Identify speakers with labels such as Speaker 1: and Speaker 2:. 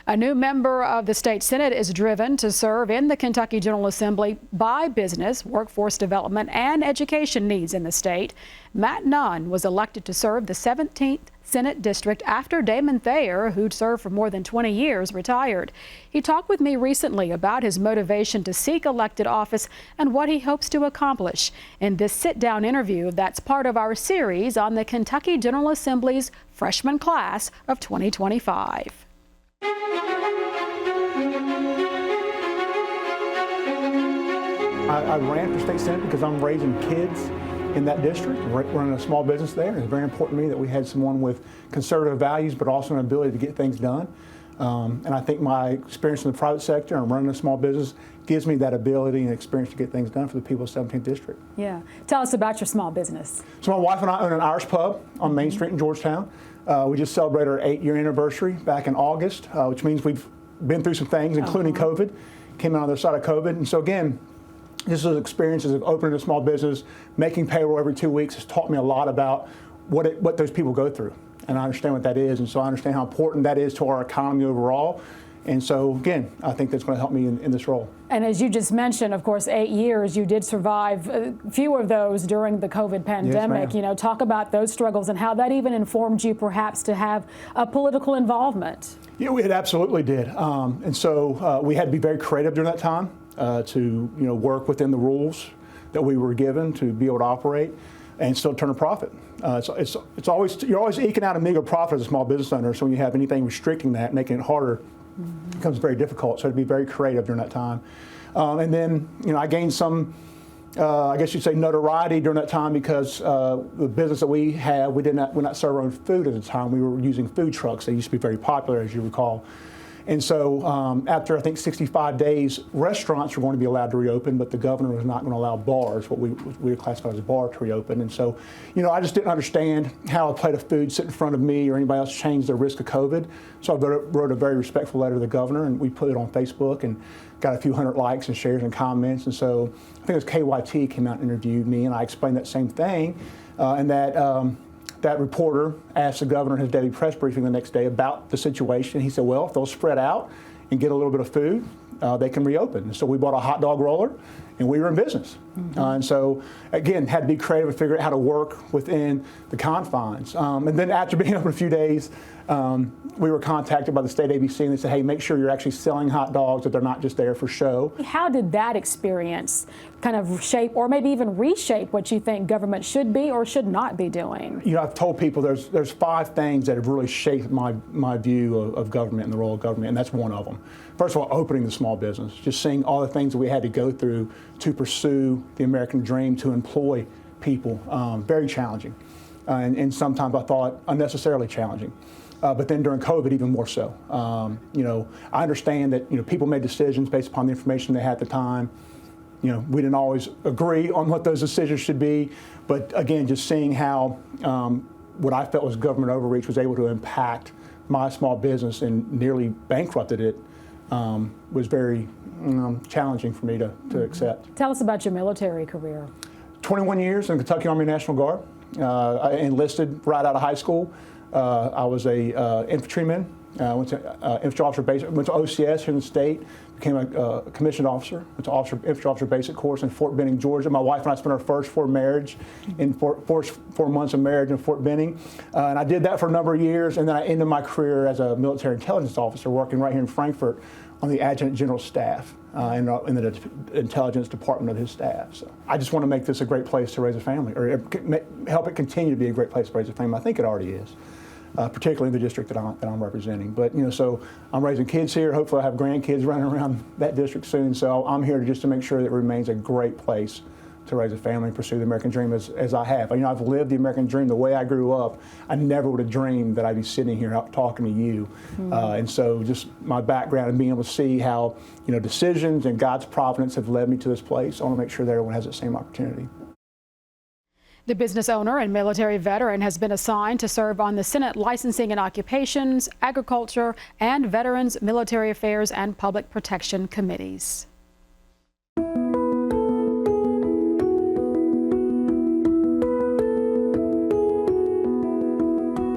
Speaker 1: A new member of the state Senate is driven to serve in the Kentucky General Assembly by business, workforce development, and education needs in the state. Matt Nunn was elected to serve the 17th Senate District after Damon Thayer, who'd served for more than 20 years, retired. He talked with me recently about his motivation to seek elected office and what he hopes to accomplish. In this sit-down interview, that's part of our series on the Kentucky General Assembly's freshman class of 2025.
Speaker 2: I ran for state senate because I'm raising kids in that district, running a small business there. It's very important to me that we had someone with conservative values, but also an ability to get things done. And I think my experience in the private sector and running a small business gives me that ability and experience to get things done for the people of 17th District.
Speaker 1: Yeah. Tell us about your small business.
Speaker 2: So my wife and I own an Irish pub on Main Street in Georgetown. We just celebrated our 8-year anniversary back in August, which means we've been through some things, including COVID. Came out on the other side of COVID. And so again, this is experiences of opening a small business, making payroll every 2 weeks has taught me a lot about what those people go through. And I understand what that is, and so I understand how important that is to our economy overall. And so, again, I think that's going to help me in this role.
Speaker 1: And as you just mentioned, of course, 8 years, you did survive a few of those during the COVID pandemic.
Speaker 2: Yes,
Speaker 1: you know, talk about those struggles and how that even informed you perhaps to have a political involvement.
Speaker 2: Yeah, it absolutely did. And so we had to be very creative during that time to work within the rules that we were given to be able to operate and still turn a profit. It's always, you're always eking out a meager profit as a small business owner. So when you have anything restricting that, making it harder, it becomes very difficult. So to be very creative during that time. And then, I gained some, I guess you'd say, notoriety during that time because the business that we had, we're not serving our own food at the time. We were using food trucks. They used to be very popular, as you recall. And so after, I think, 65 days, restaurants were going to be allowed to reopen, but the governor was not going to allow bars, what we would classify as a bar, to reopen. And so, I just didn't understand how a plate of food sit in front of me or anybody else changed the risk of COVID. So I wrote a very respectful letter to the governor, and we put it on Facebook and got a few hundred likes and shares and comments. And so I think it was KYT came out and interviewed me, and I explained that same thing, and that reporter asked the governor in his daily press briefing the next day about the situation. He said, well, if they'll spread out and get a little bit of food, they can reopen. And so we bought a hot dog roller, and we were in business. And so, again, had to be creative and figure out how to work within the confines. And then after being open a few days, we were contacted by the state ABC, and they said, hey, make sure you're actually selling hot dogs, that they're not just there for show.
Speaker 1: How did that experience kind of shape or maybe even reshape what you think government should be or should not be doing?
Speaker 2: I've told people there's 5 things that have really shaped my view of government and the role of government, and that's one of them. First of all, opening the small business, just seeing all the things that we had to go through to pursue the American dream, to employ people, very challenging. And sometimes I thought unnecessarily challenging. But then during COVID, even more so. I understand that people made decisions based upon the information they had at the time. We didn't always agree on what those decisions should be, but again, just seeing how what I felt was government overreach was able to impact my small business and nearly bankrupted it was very challenging for me to accept.
Speaker 1: Tell us about your military career. 21
Speaker 2: years in the Kentucky Army National Guard. I enlisted right out of high school. I was a infantryman. Went to infantry officer basic. Went to OCS here in the state. Became a commissioned officer. Went to infantry officer basic course in Fort Benning, Georgia. My wife and I spent our first 4 months of marriage in Fort Benning, and I did that for a number of years. And then I ended my career as a military intelligence officer, working right here in Frankfort on the Adjutant General Staff in the intelligence department of his staff. So I just want to make this a great place to raise a family, or help it continue to be a great place to raise a family. I think it already is. Particularly in the district that I'm representing. But so I'm raising kids here. Hopefully I have grandkids running around that district soon. So I'm here just to make sure that it remains a great place to raise a family and pursue the American dream as I have. I've lived the American dream the way I grew up. I never would have dreamed that I'd be sitting here talking to you. And so just my background and being able to see how decisions and God's providence have led me to this place, I want to make sure that everyone has the same opportunity.
Speaker 1: The business owner and military veteran has been assigned to serve on the Senate Licensing and Occupations, Agriculture, and Veterans, Military Affairs, and Public Protection Committees.